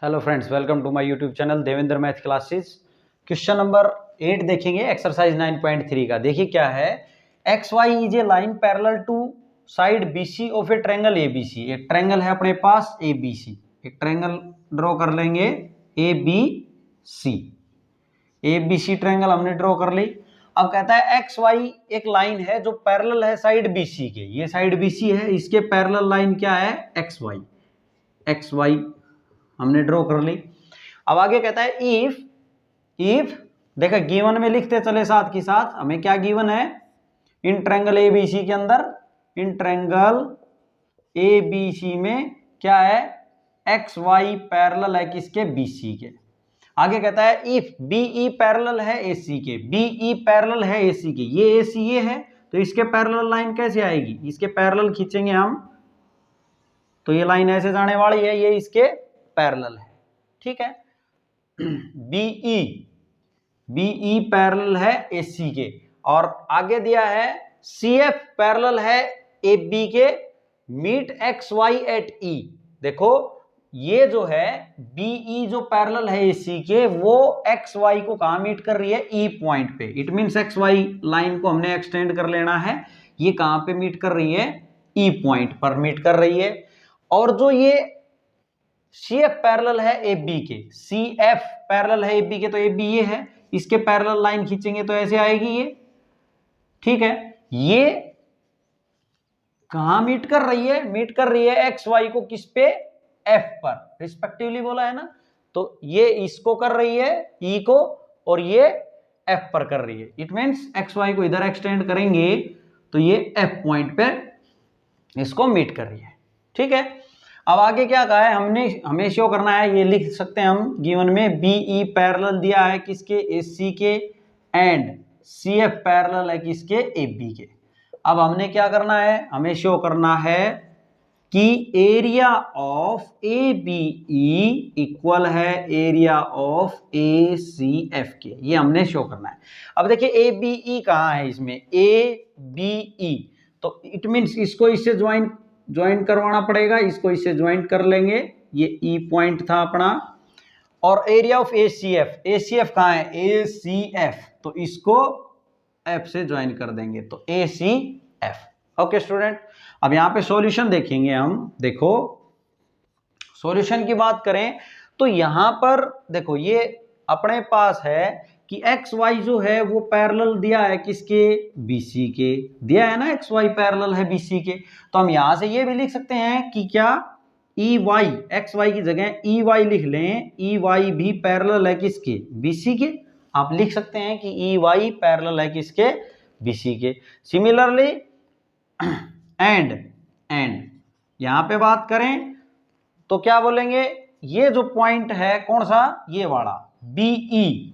Hello friends, welcome to my YouTube channel Devendra math classes. Question number 8 देखेंगे, exercise 9.3 का। देखिए क्या है, X Y is a line parallel to side BC of a triangle ABC. एक triangle है अपने पास एबीसी, एक ट्रायंगल ड्रॉ कर लेंगे एबीसी। एबीसी ट्रायंगल हमने ड्रॉ कर ली। अब कहता है एक्स वाई एक लाइन है जो पैरेलल है साइड बीसी के। ये साइड बीसी है, इसके पैरेलल लाइन क्या है, एक्स वाई। एक्स वाई हमने ड्रॉ कर ली। अब आगे कहता है इफ देखा गिवन में लिखते चले साथ के साथ, हमें क्या गिवन है, इन ट्रायंगल एबीसी के अंदर, इन ट्रायंगल एबीसी में क्या है, एक्स वाई पैरेलल है किसके, बीसी के। आगे कहता है इफ बीई पैरेलल है एसी के, बीई पैरेलल है एसी के, ये एसी ये है तो इसके पैरेलल लाइन कैसे आएगी, इसके पैरेलल खींचेंगे हम तो ये लाइन ऐसे जाने वाली है, ये इसके पैरेलल है, ठीक है। बीई पैरेलल है एसी के, और आगे दिया है सीएफ पैरेलल है एबी के, मीट एक्स वाई एट ई। देखो ये जो है बीई जो पैरेलल है एसी के, वो एक्स वाई को कहां मीट कर रही है, ई पॉइंट पे। It means X Y line को हमने एक्सटेंड कर लेना है। ये कहां पे मीट कर रही है, ई पॉइंट पर मीट कर रही है। और जो ये CF पैरेलल है AB के, CF पैरेलल है AB के, तो AB ये है, इसके पैरेलल लाइन खींचेंगे तो ऐसे आएगी ये, ठीक है। ये कहां मीट कर रही है, मीट कर रही है एक्स वाई को किस पे, F पर रिस्पेक्टिवली बोला है ना। तो ये इसको कर रही है E को, और ये F पर कर रही है। इट मींस एक्स वाई को इधर एक्सटेंड करेंगे तो ये F पॉइंट पे इसको मीट कर रही है, ठीक है। अब आगे क्या कहा है, हमें शो करना है, ये लिख सकते हैं हम गिवन में, बीई पैरेलल दिया है किसके, एसी के, एंड सीएफ पैरेलल है किसके, एबी के। अब हमने क्या करना है, हमें शो करना है कि एरिया ऑफ एबीई इक्वल है एरिया ऑफ एसीएफ के, ये हमने शो करना है। अब देखिए एबीई कहाँ है इसमें, एबीई, तो इट मींस इसको इससे ज्वाइन करवाना पड़ेगा, इसको इससे ज्वाइन कर लेंगे, ये ई पॉइंट था अपना। और एरिया ऑफ एसीएफ, एसीएफ कहाँ है, एसीएफ, तो इसको एफ से ज्वाइन कर देंगे तो एसीएफ। ओके स्टूडेंट, अब यहाँ पे सॉल्यूशन देखेंगे हम। देखो सॉल्यूशन की बात करें तो यहाँ पर देखो ये अपने पास है कि एक्स वाई जो है वो पैरेलल दिया है किसके, बीसी के, दिया है ना, एक्स वाई पैरेलल है बीसी के। तो हम यहां से ये भी लिख सकते हैं कि क्या, ई वाई, एक्स वाई की जगह ई वाई लिख लें, ई वाई भी पैरेलल है किसके, बीसी के। आप लिख सकते हैं कि ई वाई पैरेलल है किसके, बीसी के। सिमिलरली एंड यहां पे बात करें तो क्या बोलेंगे, ये जो पॉइंट है कौन सा, ये वाला बीई,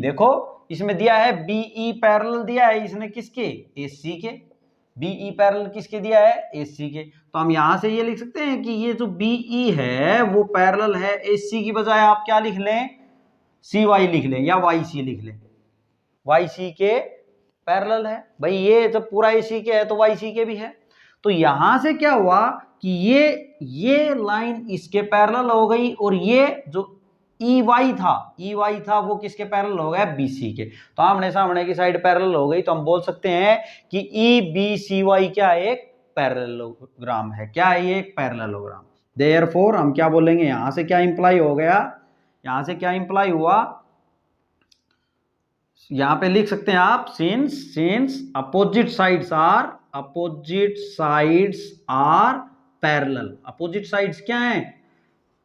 देखो इसमें दिया है बीई पैरेलल दिया है इसने किसके, एसी के। बीई पैरेलल किसके दिया है, एसी के। तो हम यहां से ये लिख सकते हैं कि ये जो बीई है वो पैरेलल है एसी की बजाय आप क्या लिख लें, सी वाई लिख लें या वाई सी लिख लें, वाई सी के पैरेलल है। भाई ये जब पूरा एसी के है तो वाई सी के भी है। तो यहां से क्या हुआ कि ये लाइन इसके पैरेलल हो गई, और ये जो ई वाई था वो किसके पैरेलल हो गया, बीसी के। तो आमने सामने की साइड पैरेलल हो गई, तो हम बोल सकते हैं कि ई बी सी वाई क्या है, एक पैरेललोग्राम है। क्या है ये, एक पैरेललोग्राम। देयरफॉर हम क्या बोलेंगे, यहां से क्या इंप्लाई हो गया, यहां से क्या इंप्लाई हुआ, यहां पे लिख सकते हैं आप, since opposite sides are parallel. Opposite sides क्या हैं,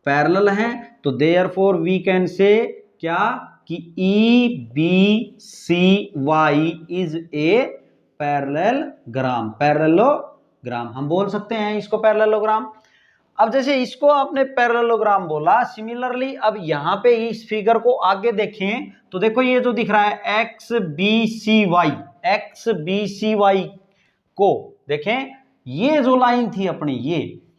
पैरेलल हैं, तो देयरफॉर वी कैन से क्या, कि E B C Y is a parallelogram, हम बोल सकते हैं इसको पैरेललोग्राम। अब जैसे इसको आपने पैरेललोग्राम बोला, सिमिलरली अब यहां पे इस फिगर को आगे देखें तो देखो ये जो दिख रहा है एक्स बी सी वाई को देखें, ये जो लाइन थी अपनी,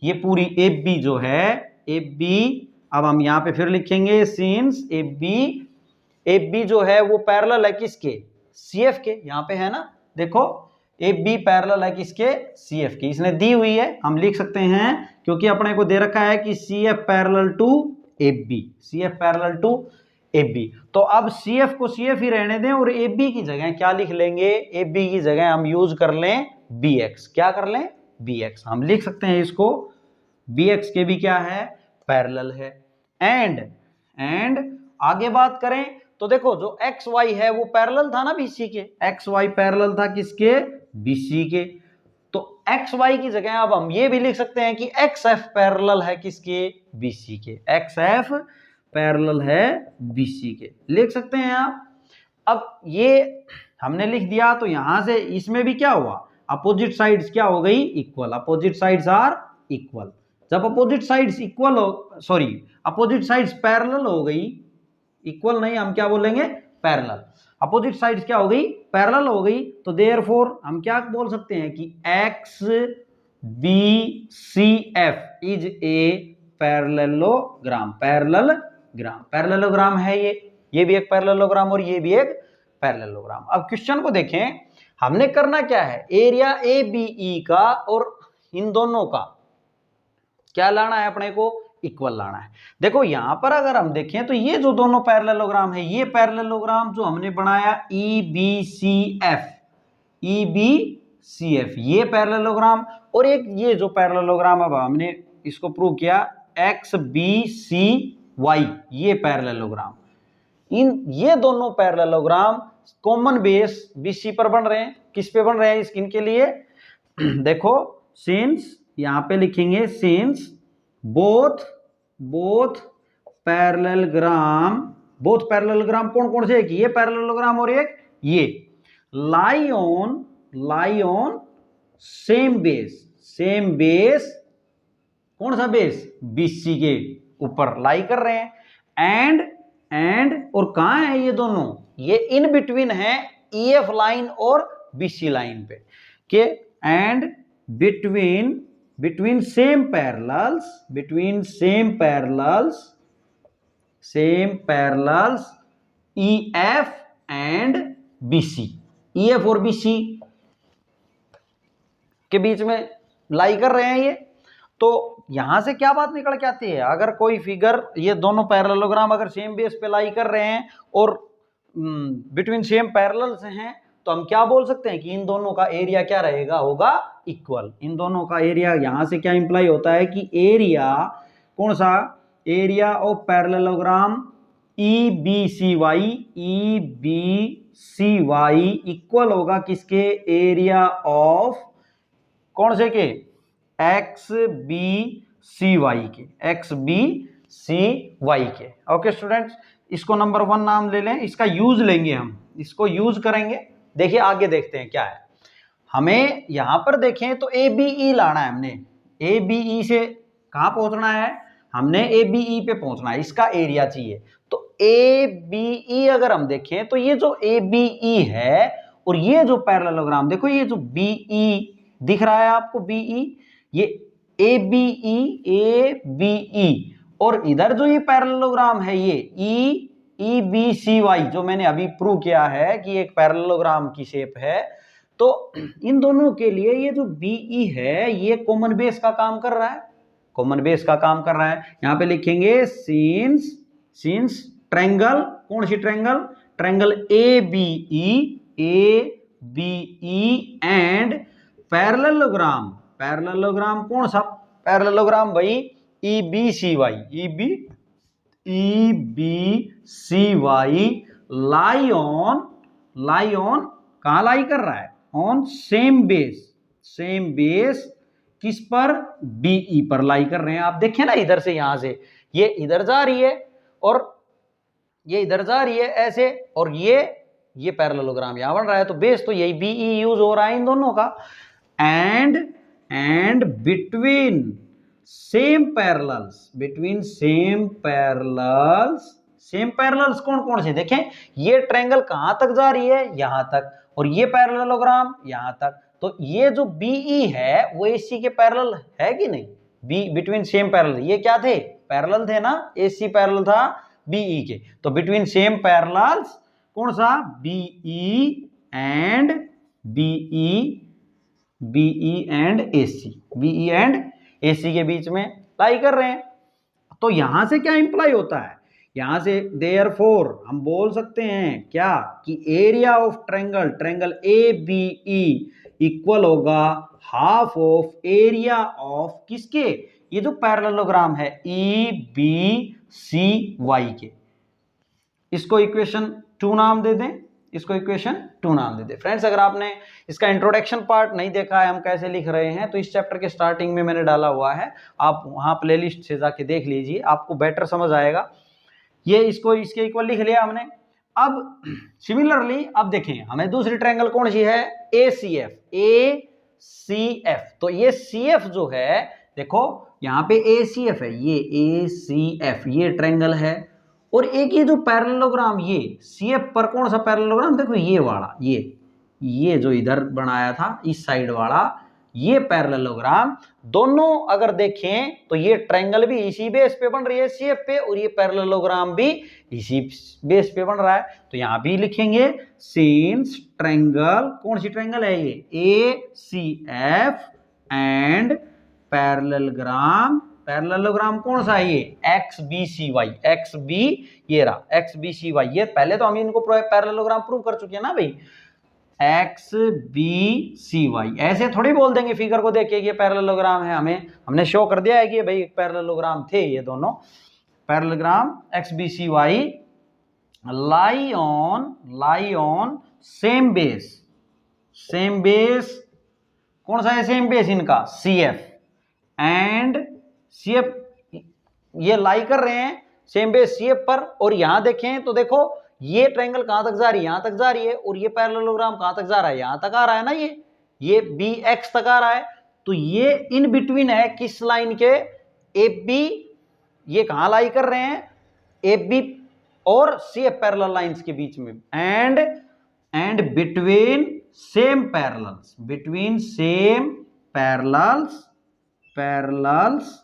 ये पूरी एफ बी जो है, एफ बी, अब हम यहां पे फिर लिखेंगे सिंस एफ बी जो है वो पैरेलल है किसके, सीएफ के, यहां पे है ना, देखो ए बी पैरेलल है किसके, सी एफ की, इसने दी हुई है, हम लिख सकते हैं क्योंकि अपने को दे रखा है कि C F parallel to A B, C F parallel to A B. तो अब सी एफ को सी एफ ही रहने दें और ए बी की जगह क्या लिख लेंगे, ए बी की जगह हम यूज कर लें बी एक्स। क्या कर लें, बी एक्स। हम लिख सकते हैं इसको बी एक्स के भी क्या है, पैरेलल है। एंड आगे बात करें तो देखो जो एक्स वाई है वो पैरेलल था ना बीसी के, एक्स वाई पैरेलल था किसके, बीसी के। तो एक्स वाई की जगह अब हम ये भी लिख सकते हैं कि एक्स एफ पैरेलल है किसके, बीसी के, एक्स एफ पैरेलल है बीसी के, लिख सकते हैं आप। अब ये हमने लिख दिया तो यहां से इसमें भी क्या हुआ, अपोजिट साइड्स क्या हो गई, equal, opposite sides are equal. जब अपोजिट साइड्स इक्वल हो, सॉरी अपोजिट साइड्स पैरेलल हो गई, इक्वल नहीं हम क्या बोलेंगे, पैरेलल। अपोजिट साइड्स क्या हो गई, पैरेलल हो गई। तो देयरफॉर हम क्या बोल सकते हैं कि X B C F is a parallelogram, parallelogram है ये भी एक पैरेललोग्राम और ये भी एक पैरेललोग्राम। अब क्वेश्चन को देखें, हमने करना क्या है, एरिया ए बी ई का और इन दोनों का क्या लाना है, अपने को इक्वल लाना है। देखो यहां पर अगर हम देखें तो ये जो दोनों पैरेललोग्राम है, ये पैरेललोग्राम जो हमने बनाया E B C F, E B C F, ये पैरेललोग्राम, और एक ये जो पैरेललोग्राम अब हमने इसको प्रूव किया एक्स बी सी वाई, ये पैरेललोग्राम, ये दोनों पैरेललोग्राम कॉमन बेस बीसी पर बन रहे हैं। किस पे बन रहे हैं, इनके लिए देखो सिंस, यहां पे लिखेंगे सिंस बोथ पैरेललोग्राम कौन कौन से, एक ये पैरेललोग्राम और एक ये, लाई ऑन सेम बेस, कौन सा बेस, बीसी के ऊपर लाई कर रहे हैं। एंड और कहां है ये दोनों, ये इन बिटवीन है ईएफ लाइन और बीसी लाइन पे के, and between same parallels EF and BC, EF और BC के बीच में लाई कर रहे हैं ये। तो यहां से क्या बात निकल के आती है, अगर कोई फिगर, ये दोनों पैरेललोग्राम अगर सेम बेस पे लाई कर रहे हैं और बिटवीन सेम पैरेलल्स हैं, तो हम क्या बोल सकते हैं कि इन दोनों का एरिया क्या रहेगा, होगा इक्वल। इन दोनों का एरिया, यहां से क्या इंप्लाई होता है कि एरिया, कौन सा, area of parallelogram E B C Y equal होगा किसके, एरिया ऑफ कौन से के, एक्स बी सी वाई के, ओके स्टूडेंट्स, इसको नंबर 1 नाम ले लें, इसका यूज लेंगे हम, इसको यूज करेंगे। देखिए आगे देखते हैं क्या है, हमें यहां पर देखें तो ए बी ई लाना है, हमने ए बी ई से कहां पहुंचना है, हमने ए बी ई पे पहुंचना है, इसका एरिया चाहिए। तो ए बी ई अगर हम देखें तो ये जो ए बी ई है और ये जो पैरेललोग्राम, देखो ये जो बी ई दिख रहा है आपको, बी ई, ये ए बी ई, और इधर जो ये पैरेललोग्राम है ये ई बी सी वाई, जो मैंने अभी प्रूव किया है कि एक पैरेललोग्राम की शेप है। तो इन दोनों के लिए ये जो बीई है ये कॉमन बेस का काम कर रहा है, यहां पे लिखेंगे सिंस ट्रायंगल, कौन सी triangle A B E and parallelogram कौन सा पैरेललोग्राम भाई, E B C Y lie on कहां लाई कर रहा है, ऑन सेम बेस किस पर, बीई पर लाई कर रहे हैं। आप देखें ना, इधर से, यहां से ये इधर जा रही है और ये इधर जा रही है ऐसे, और ये पैरेललोग्राम यहां बन रहा है, तो बेस तो यही बीई यूज हो रहा है इन दोनों का। एंड बिटवीन सेम पैरेलल्स कौन कौन से, देखें ये ट्रायंगल कहां तक जा रही है, यहां तक, और ये पैरेललोग्राम यहां तक। तो ये जो बीई है वो एसी के पैरेलल है कि नहीं, बी बिटवीन सेम पैरेलल, ये क्या थे, पैरेलल थे ना, एसी पैरेलल था बीई के। तो बिटवीन सेम पैरेलल्स कौन सा, बीई एंड एसी के बीच में लाई कर रहे हैं। तो यहां से क्या इंप्लाई होता है, यहां से देयरफॉर हम बोल सकते हैं क्या कि area of triangle A B E equal होगा हाफ ऑफ एरिया ऑफ किसके, ये जो पैरेललोग्राम है ई बी सी वाई के। इसको इक्वेशन 2 नाम दे दें, इसको इक्वेशन 2 नाम दे दें। फ्रेंड्स अगर आपने इसका इंट्रोडक्शन पार्ट नहीं देखा है हम कैसे लिख रहे हैं, तो इस चैप्टर के स्टार्टिंग में मैंने डाला हुआ है, आप वहां प्लेलिस्ट से जाके देख लीजिए, आपको बेटर समझ आएगा। ये इसको इसके इक्वल लिख लिया हमने। अब सिमिलरली अब देखें हमें दूसरी ट्रायंगल कौन सी है, ACF, ACF। तो ये CF जो है, देखो यहाँ पे ACF है, ये ACF ये ट्रायंगल है, और एक ये जो पैरेललोग्राम ये CF पर कौन सा पैरेललोग्राम, देखो ये वाला, ये जो इधर बनाया था इस साइड वाला, ये पैरेललोग्राम दोनों अगर देखें तो ये ट्रायंगल भी इसी बेस पे बन रही है CF पे, और ये पैरेललोग्राम भी इसी बेस पे बन रहा है। तो यहां भी लिखेंगे सिंस ट्रायंगल, कौन सी ट्रायंगल है ये, ACF एंड पैरेललोग्राम कौन सा है ये, XBCY, XB ये रहा XBCY। ये पहले तो हम इनको पैरेललोग्राम प्रूव कर चुके हैं ना भाई, XBCY। ऐसे थोड़ी बोल देंगे फिगर को देख के ये पैरेललोग्राम है, हमने शो कर दिया है कि भाई पैरेललोग्राम थे ये दोनों। Parallelogram XBCY lie on same base, कौन सा है सेम बेस इनका, CF एंड CF, ये लाई कर रहे हैं सेम बेस CF पर। और यहां देखें तो देखो ये ट्रायंगल कहां तक जा रही है, यहां तक जा रही है, और ये पैरेललोग्राम कहां तक जा रहा है, यहां तक आ रहा है ना, ये BX तक आ रहा है। तो ये इन बिटवीन है किस लाइन के, AB, ये कहां लाई कर रहे हैं, AB और CF पैरेलल लाइंस के बीच में, and between same parallels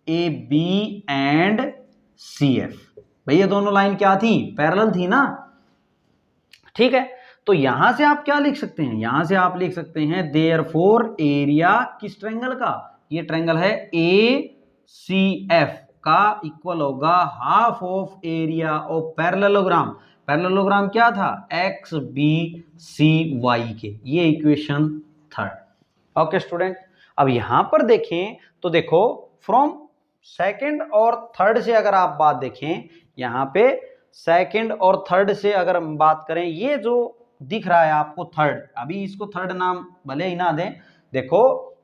AB and CF। भाई ये दोनों लाइन क्या थी, पैरेलल थी ना, ठीक है। तो यहां से आप क्या लिख सकते हैं, यहां से आप लिख सकते हैं देयरफॉर एरिया किस ट्रायंगल का, ये ट्रायंगल है ACF का इक्वल होगा half of area of parallelogram क्या था, XBCY के। ये इक्वेशन 3। ओके स्टूडेंट, अब यहां पर देखें तो देखो फ्रॉम सेकंड और थर्ड से अगर आप बात देखें, यहाँ पे सेकंड और थर्ड से अगर हम बात करें, ये जो दिख रहा है आपको थर्ड, अभी इसको थर्ड नाम भले ही ना दें, देखो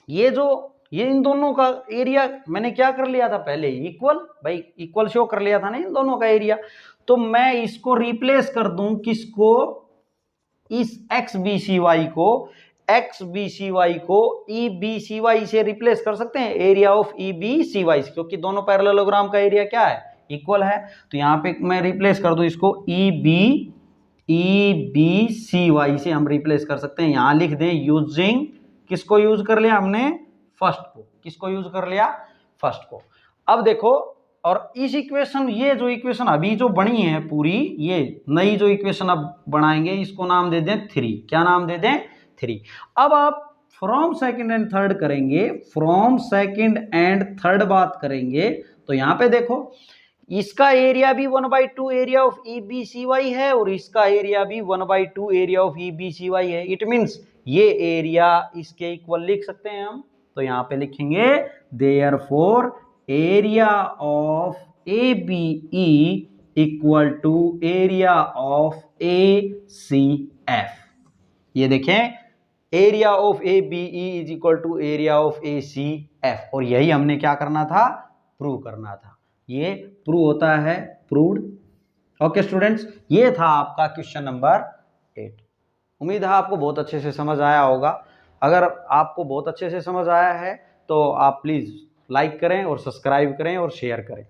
ये इन दोनों का एरिया मैंने क्या कर लिया था पहले, इक्वल, भाई इक्वल शो कर लिया था ना इन दोनों का एरिया। तो मैं इसको रिप्लेस कर दूं किसको, इस XBCY को EBCY से रिप्लेस कर सकते हैं, एरिया ऑफ EBCY, क्योंकि दोनों पैरेललोग्राम का एरिया क्या है, इक्वल है। तो यहां पे मैं रिप्लेस कर दूं इसको EBCY से हम रिप्लेस कर सकते हैं। यहां लिख दें यूजिंग, किसको यूज कर लिया हमने, फर्स्ट को, किसको यूज कर लिया, फर्स्ट को। अब देखो, और इस इक्वेशन, ये जो इक्वेशन अभी जो बनी है पूरी, ये नई जो इक्वेशन अब बनाएंगे, इसको नाम दे दें 3। क्या नाम दे दें, 3। अब आप फ्रॉम सेकंड एंड थर्ड करेंगे, फ्रॉम सेकंड एंड थर्ड बात करेंगे, तो यहां पे देखो इसका एरिया भी 1/2 एरिया ऑफ EBCY है, और इसका एरिया भी 1/2 एरिया ऑफ EBCY है। इट मींस ये एरिया इसके इक्वल लिख सकते हैं हम। तो यहां पे लिखेंगे therefore area of ABE equal to area of ACF। ये देखें, area of ABE is equal to area of ACF, और यही हमने क्या करना था, प्रूव करना था। ये प्रूव होता है, प्रूव्ड। ओके स्टूडेंट्स, ये था आपका क्वेश्चन नंबर 8। उम्मीद है आपको बहुत अच्छे से समझ आया होगा। अगर आपको बहुत अच्छे से समझ आया है तो आप प्लीज़ लाइक करें और सब्सक्राइब करें और शेयर करें।